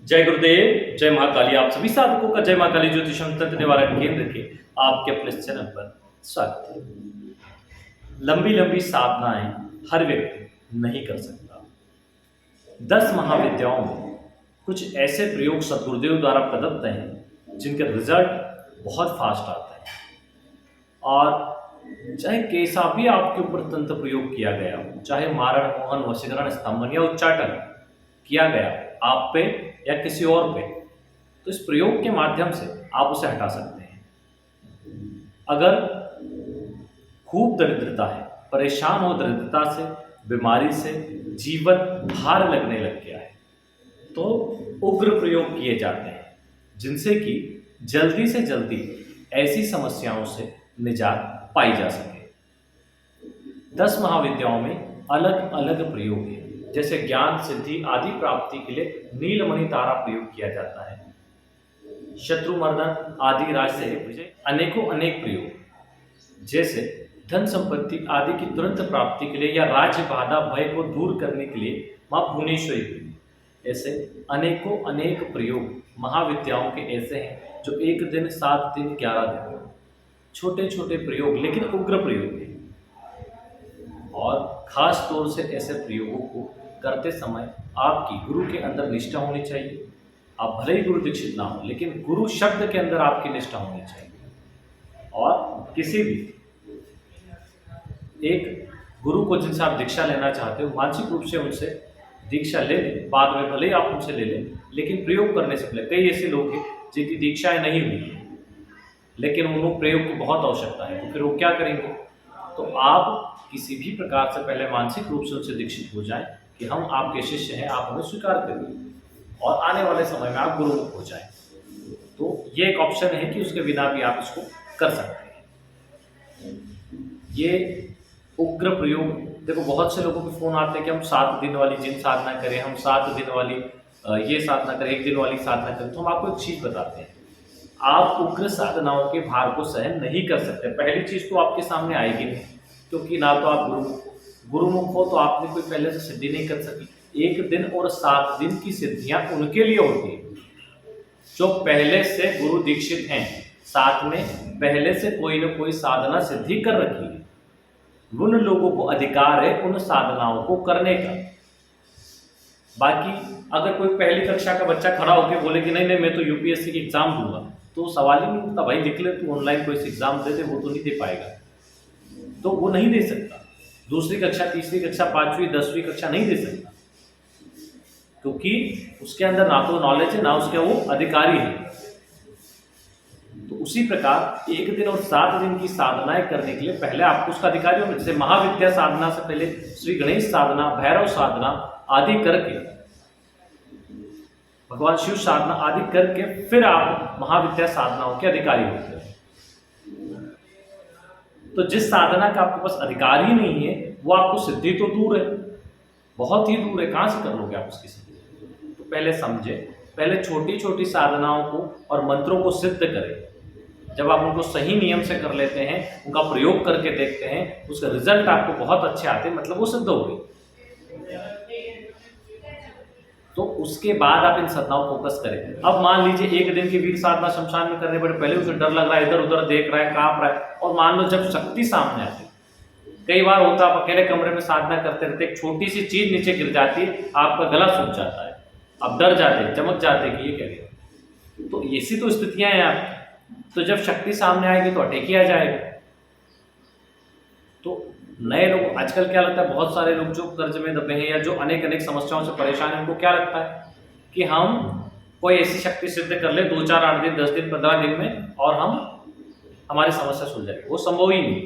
जय गुरुदेव, जय महाकाली। आप सभी साधकों का जय महाकाली ज्योतिषम तंत्र निवारण केंद्र के आपके अपने चैनल पर स्वागत है। लंबी लंबी साधनाएं हर व्यक्ति नहीं कर सकता। 10 महाविद्याओं में कुछ ऐसे प्रयोग सदगुरुदेव द्वारा प्रदत्त हैं जिनके रिजल्ट बहुत फास्ट आते हैं। और चाहे कैसा भी आपके ऊपर तंत्र प्रयोग किया गया हो, चाहे मारण, मोहन, वशीकरण, स्तंभन या उच्चाटन किया गया आप पे या किसी और पे, तो इस प्रयोग के माध्यम से आप उसे हटा सकते हैं। अगर खूब दरिद्रता है, परेशान हो दरिद्रता से, बीमारी से, जीवन भार लगने लग गया है, तो उग्र प्रयोग किए जाते हैं जिनसे कि जल्दी से जल्दी ऐसी समस्याओं से निजात पाई जा सके। 10 महाविद्याओं में अलग अलग प्रयोग हैं। जैसे ज्ञान, सिद्धि आदि प्राप्ति के लिए नीलमणि तारा प्रयोग किया जाता है, शत्रुमर्दन आदि राज से विजय, अनेकों अनेक प्रयोग। जैसे धन संपत्ति आदि की तुरंत प्राप्ति के लिए या राज्य बाधा भय को दूर करने के लिए मां भुवनेश्वरी प्रयोग। ऐसे अनेकों अनेक प्रयोग महाविद्याओं के ऐसे हैं जो 1 दिन, 7 दिन, 11 दिन, छोटे छोटे प्रयोग लेकिन उग्र प्रयोग हैं। और खास तौर से ऐसे प्रयोगों को करते समय आपकी गुरु के अंदर निष्ठा होनी चाहिए। आप भले ही गुरु दीक्षित ना हो, लेकिन गुरु शब्द के अंदर आपकी निष्ठा होनी चाहिए। और किसी भी एक गुरु को जिनसे आप दीक्षा लेना चाहते हो, मानसिक रूप से उनसे दीक्षा ले लें। बाद में भले ही आप उनसे ले लें, लेकिन प्रयोग करने से पहले कई ऐसे लोग हैं जिनकी दीक्षाएं नहीं हुई लेकिन उनको प्रयोग की बहुत आवश्यकता है, तो फिर वो क्या करेंगे? तो आप किसी भी प्रकार से पहले मानसिक रूप से उनसे दीक्षित हो जाएं कि हम आपके शिष्य हैं, आप हमें स्वीकार करिए और आने वाले समय में आप गुरुमुख हो जाएं। तो ये एक ऑप्शन है कि उसके बिना भी आप इसको कर सकते हैं। ये उग्र प्रयोग, देखो बहुत से लोगों के फोन आते हैं कि हम 7 दिन वाली जिन साधना करें, हम 7 दिन वाली ये साधना करें, 1 दिन वाली साधना करें। तो हम आपको एक चीज बताते हैं, आप उग्र साधनाओं के भार को सहन नहीं कर सकते। पहली चीज तो आपके सामने आएगी नहीं, क्योंकि ना तो आप गुरुमुख हो, तो आपने कोई पहले से सिद्धि नहीं कर सकी। 1 दिन और 7 दिन की सिद्धियां उनके लिए होती है जो पहले से गुरु दीक्षित हैं, साथ में पहले से कोई न कोई साधना सिद्धि कर रखी है। उन लोगों को अधिकार है उन साधनाओं को करने का। बाकी अगर कोई पहली कक्षा का बच्चा खड़ा होकर बोले कि नहीं नहीं मैं तो यूपीएससी की एग्जाम दूंगा, तो सवाल ही नहीं उठता, भाई लिख ले तू ऑनलाइन कोई एग्जाम दे दे, वो तो नहीं दे पाएगा। तो वो नहीं दे सकता। दूसरी कक्षा, तीसरी कक्षा, 5वीं 10वीं कक्षा नहीं दे सकता, क्योंकि उसके अंदर ना तो नॉलेज है ना उसके वो अधिकारी है। तो उसी प्रकार 1 दिन और 7 दिन की साधनाएं करने के लिए पहले आपको उसका अधिकारी होना। जैसे महाविद्या साधना से पहले श्री गणेश साधना, भैरव साधना आदि करके, भगवान शिव साधना आदि करके फिर आप महाविद्या साधनाओं के अधिकारी होते हैं। तो जिस साधना का आपके पास अधिकार ही नहीं है, वो आपको सिद्धि तो दूर है, बहुत ही दूर है, कहां से कर लोगे आप उसकी सिद्धि? तो पहले समझे, पहले छोटी छोटी साधनाओं को और मंत्रों को सिद्ध करें। जब आप उनको सही नियम से कर लेते हैं, उनका प्रयोग करके देखते हैं, उसका रिजल्ट आपको बहुत अच्छे आते हैं, मतलब वो सिद्ध हो गई। तो उसके बाद आप इन साधनाओं को फोकस करें। अब मान लीजिए 1 दिन की वीर साधना शमशान में करने पड़े, पहले उसे डर लग रहा है, इधर उधर देख रहा है, कांप रहा है, और मान लो जब शक्ति सामने आती, कई बार होता है आप अकेले कमरे में साधना करते रहते, एक छोटी सी चीज नीचे गिर जाती है, आपका गला सूख जाता है, आप डर जाते हैं, चमक जाते हैं कि ये क्या है। तो ऐसी तो स्थितियां हैं आपकी। तो जब शक्ति सामने आएगी तो अटैक किया जाएगा। तो नए लोग आजकल क्या लगता है, बहुत सारे लोग जो कर्ज में दबे हैं या जो अनेक अनेक समस्याओं से परेशान हैं, उनको क्या लगता है कि हम कोई ऐसी शक्ति सिद्ध कर ले 2, 4, 8 दिन, 10 दिन, 15 दिन में और हमारी समस्या सुलझ जाएगी। वो संभव ही नहीं,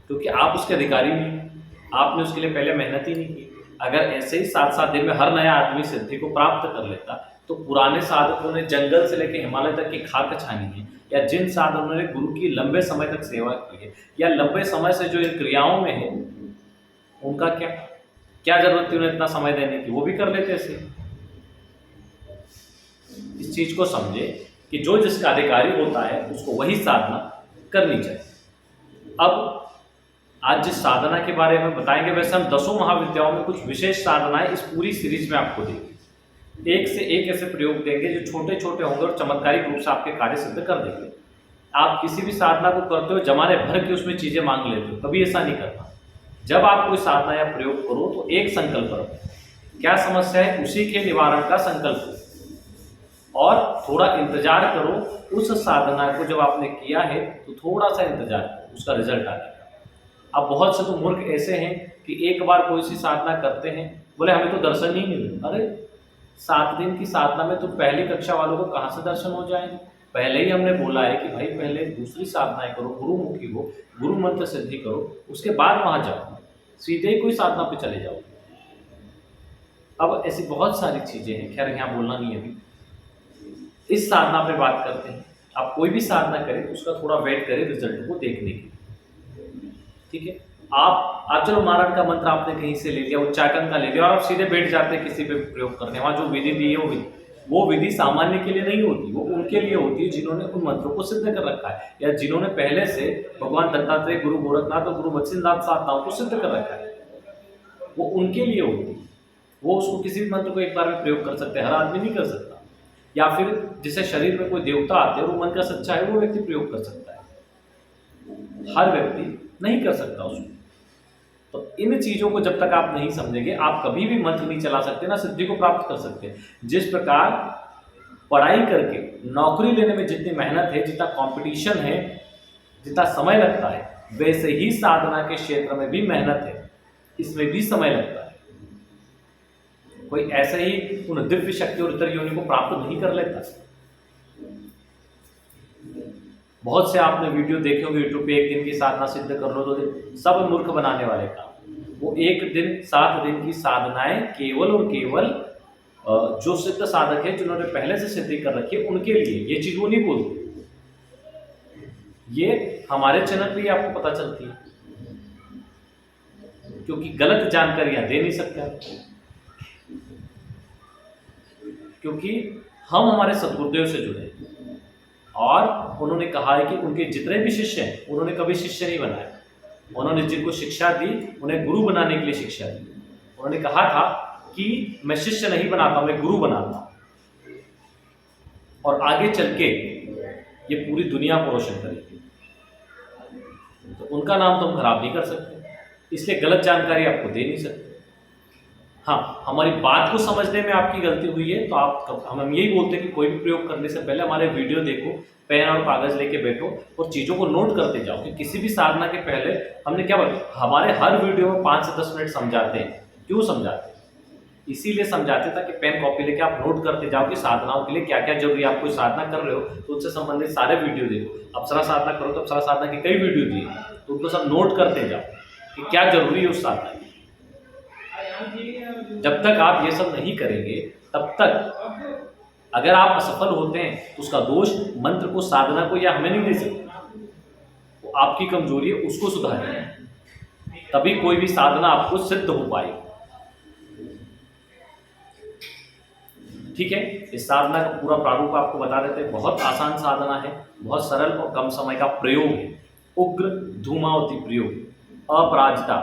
क्योंकि आप उसके अधिकारी नहीं, आपने उसके लिए पहले मेहनत ही नहीं की। अगर ऐसे ही 7-7 दिन में हर नया आदमी सिद्धि को प्राप्त कर लेता, तो पुराने साधकों ने जंगल से लेकर हिमालय तक की खाक छानी है, या जिन साधकों ने गुरु की लंबे समय तक सेवा की है या लंबे समय से जो इन क्रियाओं में है, उनका क्या जरूरत थी उन्हें इतना समय देने की? वो भी कर लेते ऐसे। इस चीज को समझे कि जो जिसका अधिकारी होता है उसको वही साधना करनी चाहिए। अब आज जिस साधना के बारे में बताएंगे, वैसे हम 10 महाविद्याओं में कुछ विशेष साधनाएं इस पूरी सीरीज में आपको देंगे। एक से एक ऐसे प्रयोग देंगे जो छोटे छोटे होंगे और चमत्कारिक रूप से आपके कार्य सिद्ध कर देंगे। आप किसी भी साधना को करते हो जमाने भर के उसमें चीजें मांग लेते हो, कभी ऐसा नहीं करना। जब आप कोई साधना या प्रयोग करो तो एक संकल्प रखो, क्या समस्या है उसी के निवारण का संकल्प लो, और थोड़ा इंतजार करो। उस साधना को जब आपने किया है तो थोड़ा सा इंतजार करो, उसका रिजल्ट आ जाएगा। अब बहुत से तो मूर्ख ऐसे हैं कि एक बार कोई सी साधना करते हैं, बोले हमें तो दर्शन ही नहीं मिले। अरे 7 दिन की साधना में तो पहली कक्षा वालों को कहाँ से दर्शन हो जाएंगे? पहले ही हमने बोला है कि भाई पहले दूसरी साधनाएं करो, गुरुमुखी हो, गुरु मंत्र सिद्धि करो, उसके बाद वहां जाओ, सीधे ही कोई साधना पे चले जाओ। अब ऐसी बहुत सारी चीजें हैं, खैर यहाँ बोलना नहीं है अभी। इस साधना पे बात करते हैं। आप कोई भी साधना करें तो उसका थोड़ा वेट करें रिजल्ट को देखने के, ठीक है। आप चलो मारण का मंत्र आपने कहीं से ले लिया, उच्चाटन का ले लिया, और आप सीधे बैठ जाते हैं किसी पे प्रयोग करने। वहां जो विधि दी है वो विधि सामान्य के लिए नहीं होती, वो उनके लिए होती है जिन्होंने उन मंत्रों को सिद्ध कर रखा है, या जिन्होंने पहले से भगवान दत्तात्रेय, गुरु गोरखनाथ और गुरु बद्रीनाथ साधनाओं को सिद्ध कर रखा है, वो उनके लिए होती है। वो उसको किसी भी मंत्र को एक बार में प्रयोग कर सकते हैं, हर आदमी नहीं कर सकता। या फिर जिसे शरीर में कोई देवता आते हैं, वो मन का सच्चा है, वो व्यक्ति प्रयोग कर सकता है, हर व्यक्ति नहीं कर सकता उसको। तो इन चीजों को जब तक आप नहीं समझेंगे, आप कभी भी मंत्र नहीं चला सकते, ना सिद्धि को प्राप्त कर सकते। जिस प्रकार पढ़ाई करके नौकरी लेने में जितनी मेहनत है, जितना कंपटीशन है, जितना समय लगता है, वैसे ही साधना के क्षेत्र में भी मेहनत है, इसमें भी समय लगता है। कोई ऐसे ही उन दिव्य शक्ति और इतर योनि को प्राप्त नहीं कर लेता। बहुत से आपने वीडियो देखे होंगे यूट्यूब पे, एक दिन की साधना सिद्ध कर लो, 2 दिन, सब मूर्ख बनाने वाले काम। वो एक दिन 7 दिन की साधनाएं केवल और केवल जो सिद्ध साधक है, जिन्होंने पहले से सिद्धि कर रखी है, उनके लिए ये चीज वो नहीं बोलती। ये हमारे चैनल पे आपको पता चलती है, क्योंकि गलत जानकारियां दे नहीं सकते आप, क्योंकि हम हमारे सदगुरुदेव से जुड़े हैं, और उन्होंने कहा है कि उनके जितने भी शिष्य हैं, उन्होंने कभी शिष्य नहीं बनाया। उन्होंने जिनको शिक्षा दी, उन्हें गुरु बनाने के लिए शिक्षा दी। उन्होंने कहा था कि मैं शिष्य नहीं बनाता, मैं गुरु बनाता हूं, और आगे चल के ये पूरी दुनिया को रोशन करेगी। तो उनका नाम तो हम खराब नहीं कर सकते, इसलिए गलत जानकारी आपको दे नहीं सकते। हाँ, हमारी बात को समझने में आपकी गलती हुई है तो हम यही बोलते हैं कि कोई भी प्रयोग करने से पहले हमारे वीडियो देखो, पेन और कागज लेके बैठो और चीज़ों को नोट करते जाओ। कि किसी भी साधना के पहले हमने क्या बोला, हमारे हर वीडियो में 5 से 10 मिनट समझाते हैं। क्यों समझाते हैं? इसीलिए समझाते हैं ताकि पेन कॉपी लेके आप नोट करते जाओ कि साधनाओं के लिए क्या क्या जरूरी है। आप कोई साधना कर रहे हो तो उससे संबंधित सारे वीडियो देखो। अप्सरा साधना करो तो अप्सरा साधना की कई वीडियो दिए, तो उनको सब नोट करते जाओ कि क्या जरूरी है उस साधना की। जब तक आप ये सब नहीं करेंगे, तब तक अगर आप असफल होते हैं तो उसका दोष मंत्र को, साधना को या हमें नहीं दे सकते। वो आपकी कमजोरी है, उसको सुधारिए, तभी कोई भी साधना आपको सिद्ध हो पाएगी। ठीक है, इस साधना का पूरा प्रारूप आपको बता देते हैं। बहुत आसान साधना है, बहुत सरल और कम समय का प्रयोग है। उग्र धूमावती प्रयोग, अपराजिता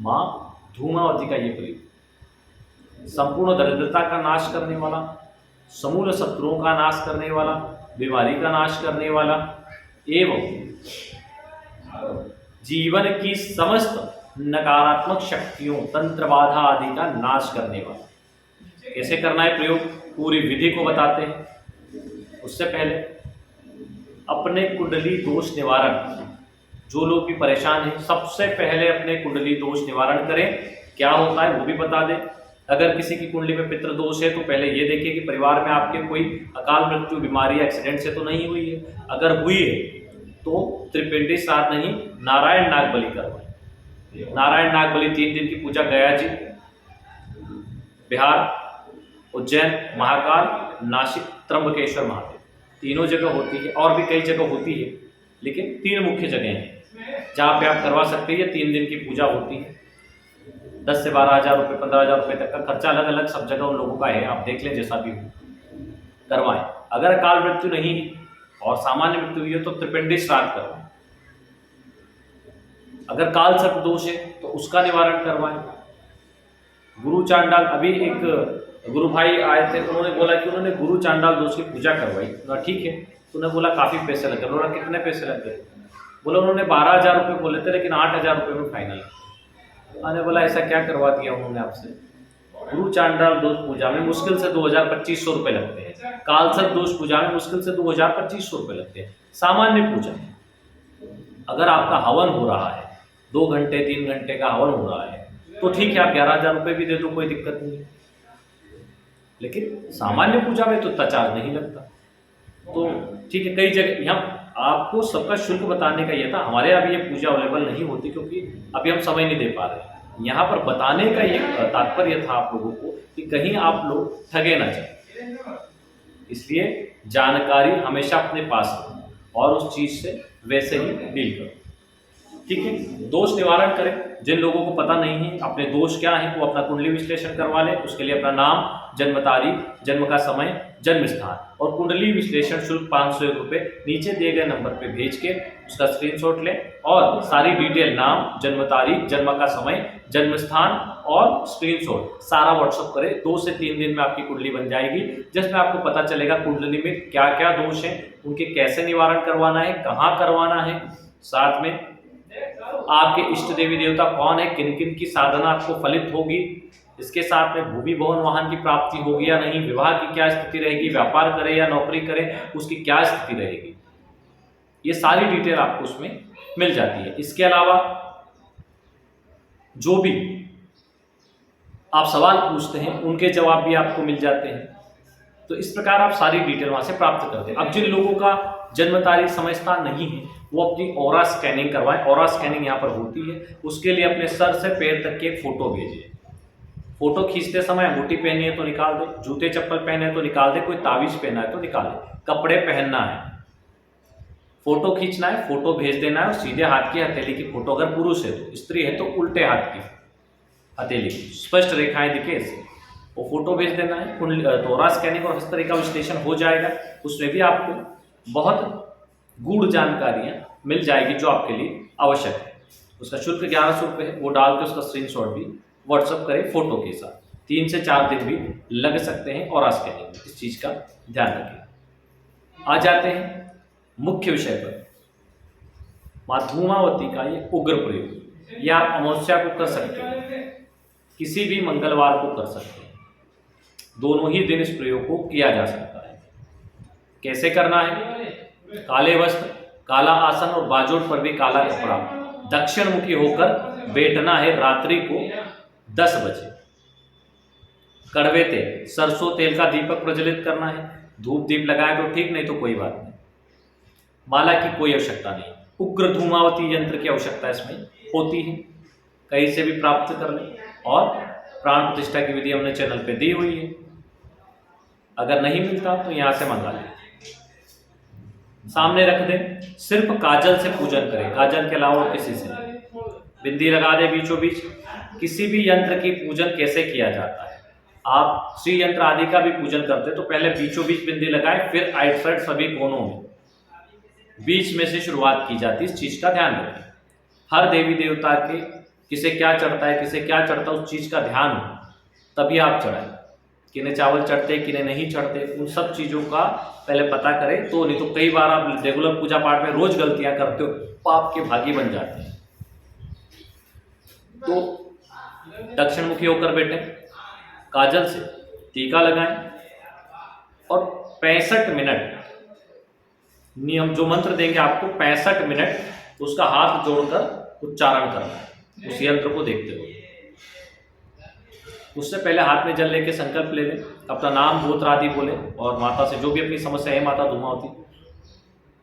माँ धूमावती का ये प्रयोग संपूर्ण दरिद्रता का नाश करने वाला, समूल शत्रुओं का नाश करने वाला, बीमारी का नाश करने वाला, एवं जीवन की समस्त नकारात्मक शक्तियों, तंत्र बाधा आदि का नाश करने वाला। कैसे करना है प्रयोग, पूरी विधि को बताते हैं। उससे पहले अपने कुंडली दोष निवारण, जो लोग भी परेशान हैं, सबसे पहले अपने कुंडली दोष निवारण करें। क्या होता है वो भी बता दें। अगर किसी की कुंडली में पितृ दोष है तो पहले ये देखिए कि परिवार में आपके कोई अकाल मृत्यु, बीमारी, एक्सीडेंट से तो नहीं हुई है। अगर हुई है तो त्रिपिंडी श्राद्ध नहीं, नारायण नाग बलि करवाएं। नारायण नाग बलि 3 दिन की पूजा गया जी, बिहार, उज्जैन, महाकाल, नासिक, त्र्यंबकेश्वर महादेव, तीनों जगह होती है। और भी कई जगह होती है, लेकिन 3 मुख्य जगह हैं जहाँ पे आप करवा सकते हैं। ये 3 दिन की पूजा होती है। 10 से 12 हज़ार रुपये, 15 हज़ार रुपये तक का खर्चा अलग अलग सब जगह उन लोगों का है, आप देख लें जैसा भी हो, करवाएं। अगर अकाल मृत्यु नहीं है और सामान्य मृत्यु हुई है तो त्रिपिंडी श्राद्ध करवाएं। अगर काल सर्प दोष है तो उसका निवारण करवाएं। गुरु चांडाल, अभी एक गुरु भाई आए थे, उन्होंने बोला कि उन्होंने गुरु चांडाल दोष की पूजा करवाई। बोला ठीक है। तो उन्होंने बोला काफ़ी पैसे लगे। बोला कितने पैसे लगे? बोला उन्होंने 12,000 रुपये बोले थे, लेकिन 8,000 रुपये में फाइनल। मैंने बोला ऐसा क्या करवा दिया उन्होंने आपसे? गुरु चांडाल दोष पूजा में मुश्किल से 2,000-2,500 रुपये लगते हैं। कालसर्प दोष पूजा में मुश्किल से 2,000-2,500 रुपये लगते हैं। सामान्य पूजा अगर आपका हवन हो रहा है, 2 घंटे 3 घंटे का हवन हो रहा है, तो ठीक है, आप 11,000 रुपये भी दे दो, कोई दिक्कत नहीं है। लेकिन सामान्य पूजा में तो इतना चार्ज नहीं लगता। तो ठीक है, कई जगह यहाँ आपको सबका शुल्क बताने का ये था। हमारे यहाँ भी ये पूजा अवेलेबल नहीं होती, क्योंकि अभी हम समय नहीं दे पा रहे हैं। यहाँ पर बताने का ये तात्पर्य था आप लोगों को कि कहीं आप लोग ठगे ना जाए, इसलिए जानकारी हमेशा अपने पास रखें और उस चीज़ से वैसे ही डील करो। ठीक है, दोष निवारण करें। जिन लोगों को पता नहीं है अपने दोष क्या है, वो अपना कुंडली विश्लेषण करवा लें। उसके लिए अपना नाम, जन्म तारीख, जन्म का समय, जन्म स्थान और कुंडली विश्लेषण शुल्क 501 रुपये नीचे दिए गए नंबर पे भेज के उसका स्क्रीनशॉट लें और सारी डिटेल, नाम, जन्म तारीख, जन्म का समय, जन्म स्थान और स्क्रीनशॉट सारा व्हाट्सअप करें। 2 से 3 दिन में आपकी कुंडली बन जाएगी, जिसमें आपको पता चलेगा कुंडली में क्या क्या दोष हैं, उनके कैसे निवारण करवाना है, कहाँ करवाना है, साथ में आपके इष्ट देवी देवता कौन है, किन किन की साधना आपको फलित होगी, इसके साथ में भूमि भवन वाहन की प्राप्ति होगी या नहीं, विवाह की क्या स्थिति रहेगी, व्यापार करे या नौकरी करे उसकी क्या स्थिति रहेगी, ये सारी डिटेल आपको उसमें मिल जाती है। इसके अलावा जो भी आप सवाल पूछते हैं उनके जवाब भी आपको मिल जाते हैं। तो इस प्रकार आप सारी डिटेल वहां से प्राप्त करते हैं। अब जिन लोगों का जन्म तारीख समय स्थान नहीं है, वो अपनी ऑरा स्कैनिंग करवाएं। ऑरा स्कैनिंग यहाँ पर होती है, उसके लिए अपने सर से पैर तक की एक फोटो भेजिए। फोटो खींचते समय अंगूठी पहनी है तो निकाल दे, जूते चप्पल पहने हैं तो निकाल दे, कोई तावीज पहना है तो निकाल दे, कपड़े पहनना है, फोटो खींचना है, फोटो भेज देना है और सीधे हाथ की हथेली की फोटो, अगर पुरुष है तो, स्त्री है तो उल्टे हाथ की हथेली की स्पष्ट रेखाएं दिखे ऐसे, वो फोटो भेज देना है। तो ऑरा स्कैनिंग और हस्तरेखा विश्लेषण हो जाएगा। उसमें भी आपको बहुत गूढ़ जानकारियाँ मिल जाएगी जो आपके लिए आवश्यक है। उसका शुल्क 1100 रुपये है। वो डाल के उसका स्क्रीनशॉट भी व्हाट्सअप करें फोटो के साथ। 3 से 4 दिन भी लग सकते हैं ऑरा स्कैनिंग में, इस चीज़ का ध्यान रखें। आ जाते हैं मुख्य विषय पर। माँ धूमावती का ये उग्र प्रयोग, यह आप अमावस्या को कर सकते हैं, किसी भी मंगलवार को कर सकते हैं, दोनों ही दिन इस प्रयोग को किया जा सकता है। कैसे करना है? काले वस्त्र, काला आसन और बाजोड़ पर भी काला कपड़ा, दक्षिण मुखी होकर बैठना है रात्रि को 10 बजे। कड़वे तेल, सरसों तेल का दीपक प्रज्वलित करना है। धूप दीप लगाए तो ठीक, नहीं तो कोई बात नहीं। माला की कोई आवश्यकता नहीं। उग्र धूमावती यंत्र की आवश्यकता इसमें होती है, कहीं से भी प्राप्त कर लें। और प्राण प्रतिष्ठा की विधि हमने चैनल पे दी हुई है, अगर नहीं मिलता तो यहाँ से मंगा लें। सामने रख दें, सिर्फ काजल से पूजन करें, काजल के अलावा किसी से नहीं। बिंदी लगा दे बीचों बीच। किसी भी यंत्र की पूजन कैसे किया जाता है? आप श्री यंत्र आदि का भी पूजन करते हैं तो पहले बीचों बीच बिंदी लगाए, फिर आइट साइड सभी कोनों में बीच में से शुरुआत की जाती है। इस चीज का ध्यान रखें। हर देवी देवता के किसे क्या चढ़ता है, किसे क्या चढ़ता है, उस चीज का ध्यान हो, तभी आप चढ़ाएं। किन्हें चावल चढ़ते, किन्हें नहीं चढ़ते, उन सब चीज़ों का पहले पता करें। तो नहीं तो कई बार आप रेगुलर पूजा पाठ में रोज गलतियां करते हो, पाप के भागी बन जाते हैं। तो दक्षिण मुखी होकर बैठे, काजल से टीका लगाएं और 65 मिनट, नियम जो मंत्र देंगे आपको 65 मिनट उसका हाथ जोड़कर उच्चारण करना है उस यंत्र को देखते हुए। उससे पहले हाथ में जल लेके संकल्प ले लें, अपना नाम गोत्र आदि बोले और माता से जो भी अपनी समस्या है, माता धूमावती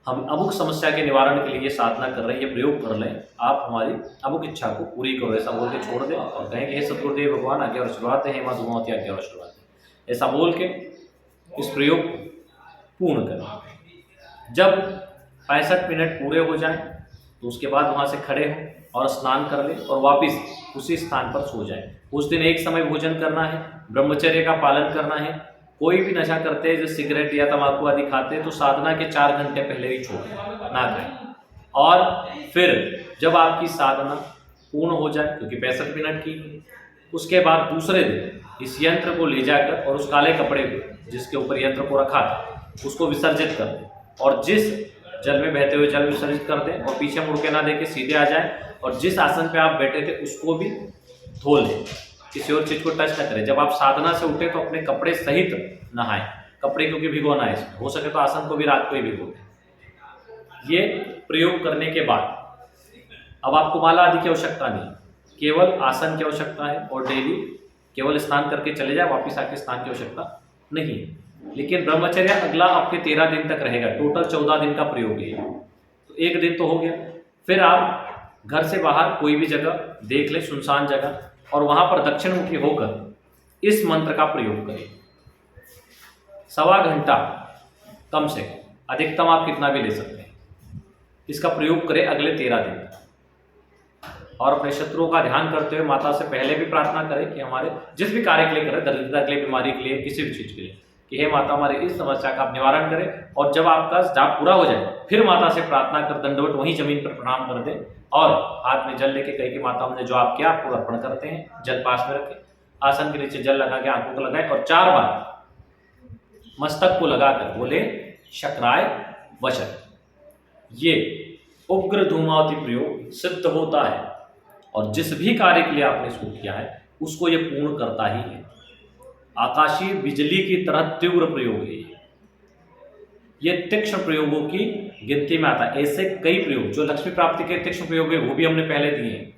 हम अमुक समस्या के निवारण के लिए ये साधना कर रहे हैं, ये प्रयोग कर लें, आप हमारी अमुक इच्छा को पूरी करो, ऐसा बोल के छोड़ दें और कहें कि हे सतगुरुदेव भगवान आज्ञा और आशीर्वाद है, हे माँ धूमावती आज्ञा और आशीर्वाद है, ऐसा बोल के इस प्रयोग को पूर्ण करें। जब 65 मिनट पूरे हो जाएं तो उसके बाद वहाँ से खड़े हों और स्नान कर लें और वापस उसी स्थान पर सो जाएं। उस दिन एक समय भोजन करना है, ब्रह्मचर्य का पालन करना है। कोई भी नशा करते हैं, जैसे सिगरेट या तंबाकू आदि खाते हैं, तो साधना के 4 घंटे पहले ही छोड़ें, ना खाएं। और फिर जब आपकी साधना पूर्ण हो जाए, क्योंकि 65 मिनट की, उसके बाद दूसरे दिन इस यंत्र को ले जाकर और उस काले कपड़े को जिसके ऊपर यंत्र को रखा था उसको विसर्जित कर दें, और जिस जल में बहते हुए जल विसर्जित कर दें और पीछे मुड़ के ना देके सीधे आ जाएं, और जिस आसन पे आप बैठे थे उसको भी धो लें, किसी और चीज को टच न करें। जब आप साधना से उठे तो अपने कपड़े सहित नहाएं, कपड़े क्योंकि भिगोना है इसमें, हो सके तो आसन को भी रात को ही भिगो दें। ये प्रयोग करने के बाद अब आपको माला आदि की आवश्यकता नहीं, केवल आसन की आवश्यकता है, और डेली केवल स्नान करके चले जाए, वापिस आके स्नान की आवश्यकता नहीं है। लेकिन ब्रह्मचर्य अगला आपके 13 दिन तक रहेगा, टोटल 14 दिन का प्रयोग है। तो एक दिन तो हो गया, फिर आप घर से बाहर कोई भी जगह देख ले, सुनसान जगह, और वहां पर दक्षिणमुखी होकर इस मंत्र का प्रयोग करें। 1.25 घंटा कम से कम, अधिकतम आप कितना भी ले सकते हैं, इसका प्रयोग करें अगले 13 दिन तक। और अपने शत्रुओं का ध्यान करते हुए माता से पहले भी प्रार्थना करें कि हमारे जिस भी कार्य के लिए करें, दरिद्रता के लिए, बीमारी के लिए, किसी भी चीज के लिए, कि हे माता हमारे इस समस्या का आप निवारण करें। और जब आपका जाप पूरा हो जाए फिर माता से प्रार्थना कर दंडवत वहीं जमीन पर प्रणाम कर दें, और हाथ में जल लेके कहे कि माता हमने जो आप किया आपको अर्पण करते हैं। जल पास में रखें, आसन के नीचे जल लगा के आंखों को लगाए और 4 बार मस्तक को लगाकर बोले शक्राय वचन। ये उग्र धूमावती प्रयोग सिद्ध होता है, और जिस भी कार्य के लिए आपने इसको किया है उसको ये पूर्ण करता ही है। आकाशीय बिजली की तरह तीव्र प्रयोग है ये तीक्ष्ण प्रयोगों की गिनती में आता है। ऐसे कई प्रयोग जो लक्ष्मी प्राप्ति के तीक्ष्ण प्रयोग है वो भी हमने पहले दिए हैं।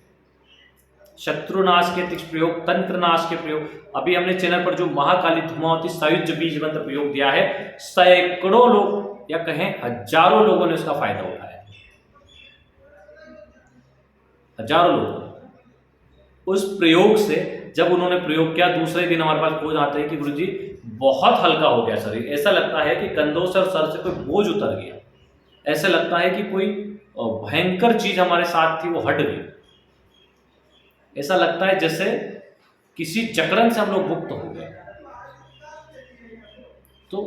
शत्रुनाश के तीक्ष्ण प्रयोग, तंत्रनाश के प्रयोग, अभी हमने चैनल पर जो महाकाली धूमावती सायुज्य बीज मंत्र प्रयोग दिया है, सैकड़ों लोग या कहें हजारों लोगों ने उसका फायदा उठाया, हजारों लोग। उस प्रयोग से जब उन्होंने प्रयोग किया, दूसरे दिन हमारे पास खोज आते हैं कि गुरुजी बहुत हल्का हो गया शरीर, ऐसा लगता है कि कंधों से और सर से कोई बोझ उतर गया, ऐसा लगता है कि कोई भयंकर चीज हमारे साथ थी वो हट गई, ऐसा लगता है जैसे किसी जकड़न से हम लोग मुक्त हो गए। तो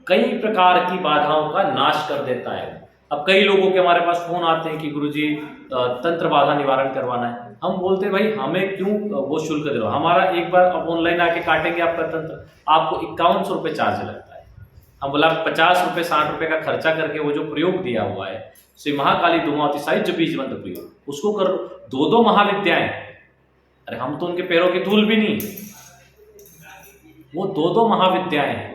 कई प्रकार की बाधाओं का नाश कर देता है। अब कई लोगों के हमारे पास फोन आते हैं कि गुरुजी तंत्र बाधा निवारण करवाना है। हम बोलते हैं भाई हमें क्यों वो शुल्क दे रहे हो, हमारा एक बार अब ऑनलाइन आके काटेंगे आपका तंत्र, आपको 5100 रुपये चार्ज लगता है। हम बोला 50 रुपये 60 रुपये का खर्चा करके वो जो प्रयोग दिया हुआ है श्री महाकाली धूमावती सायुज्य बीज मंत्र प्रयोग, उसको कर 2 महाविद्याएं, अरे हम तो उनके पैरों की धूल भी नहीं, वो 2 महाविद्याएं हैं।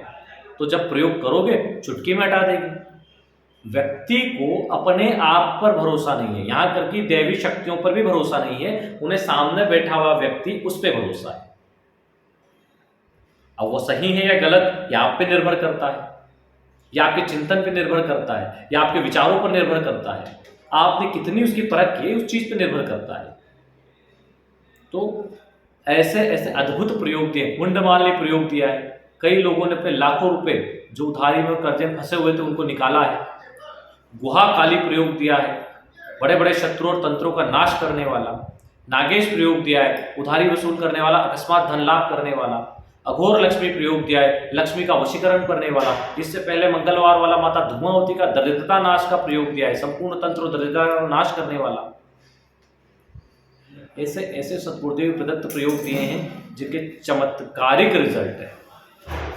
तो जब प्रयोग करोगे चुटकी में हटा देगी। व्यक्ति को अपने आप पर भरोसा नहीं है, यहां करके दैवी शक्तियों पर भी भरोसा नहीं है, उन्हें सामने बैठा हुआ व्यक्ति उस पर भरोसा है। अब वो सही है या गलत या आप पे निर्भर करता है, या आपके चिंतन पे निर्भर करता है, या आपके विचारों पर निर्भर करता है, आपने कितनी उसकी परख की उस चीज पर निर्भर करता है। तो ऐसे ऐसे अद्भुत प्रयोग दिए, मुंडमाल्य प्रयोग दिया है। कई लोगों ने अपने लाखों रुपए जो उधारी में कर्जे में फंसे हुए थे उनको निकाला है। गुहा काली प्रयोग दिया है, बड़े बड़े शत्रु और तंत्रों का नाश करने वाला। नागेश प्रयोग दिया है, उधारी वसूल करने वाला, अकस्मात धन लाभ करने वाला। अघोर लक्ष्मी प्रयोग दिया है, लक्ष्मी का वशीकरण करने वाला। इससे पहले मंगलवार वाला माता धूमावती का दरिद्रता नाश का प्रयोग दिया है, संपूर्ण तंत्र और दरिद्रता का नाश करने वाला। ऐसे ऐसे सतगुरुदेव प्रदत्त प्रयोग दिए हैं जिनके चमत्कारिक रिजल्ट है,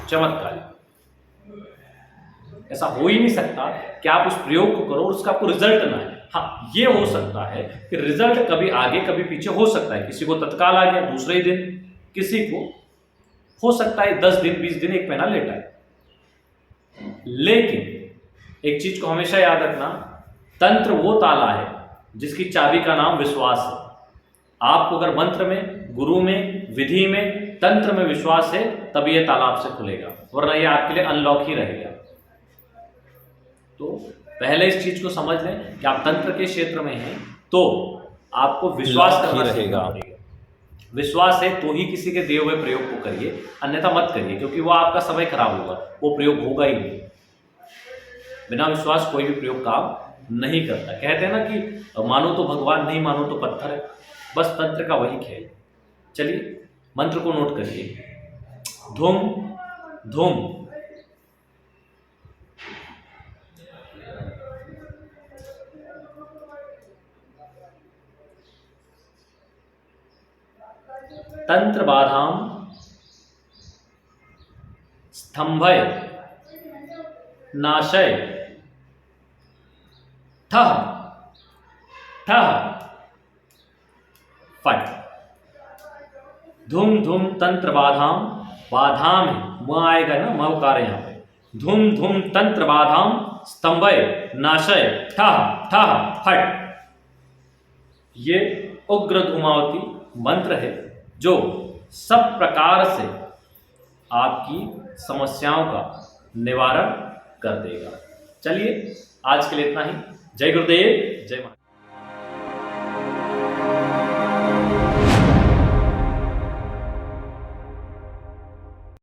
चमत्कारिक। ऐसा हो ही नहीं सकता कि आप उस प्रयोग को करो और उसका आपको रिजल्ट ना है। हाँ, ये हो सकता है कि रिजल्ट कभी आगे कभी पीछे हो सकता है, किसी को तत्काल आ गया दूसरे दिन, किसी को हो सकता है 10 दिन 20 दिन 1 महीना लेटा है। लेकिन एक चीज को हमेशा याद रखना, तंत्र वो ताला है जिसकी चाबी का नाम विश्वास है। आपको अगर मंत्र में, गुरु में, विधि में, तंत्र में विश्वास है तब ये ताला आपसे खुलेगा, वरना ये आपके लिए अनलॉक ही रहेगा। तो पहले इस चीज को समझ लें कि आप तंत्र के क्षेत्र में हैं तो आपको विश्वास करना रहेगा। विश्वास है तो ही किसी के दिए हुए प्रयोग को करिए, अन्यथा मत करिए, क्योंकि वो आपका समय खराब होगा, वो प्रयोग होगा ही नहीं। बिना विश्वास कोई भी प्रयोग काम नहीं करता। कहते हैं ना कि मानो तो भगवान, नहीं मानो तो पत्थर है, बस तंत्र का वही खेल। चलिए मंत्र को नोट करिए। धूम धूम तंत्र बाधाम स्तंभय नाशय ठः ठः फट। धूम धूम तंत्र बाधाम, बाधाम है म आएगा ना, मकार यहाँ पे। धूम धूम तंत्र बाधाम स्तंभय नाशय ठः ठः फट। ये उग्र धूमावती मंत्र है जो सब प्रकार से आपकी समस्याओं का निवारण कर देगा। चलिए आज के लिए इतना ही। जय गुरुदेव, जय महाराज।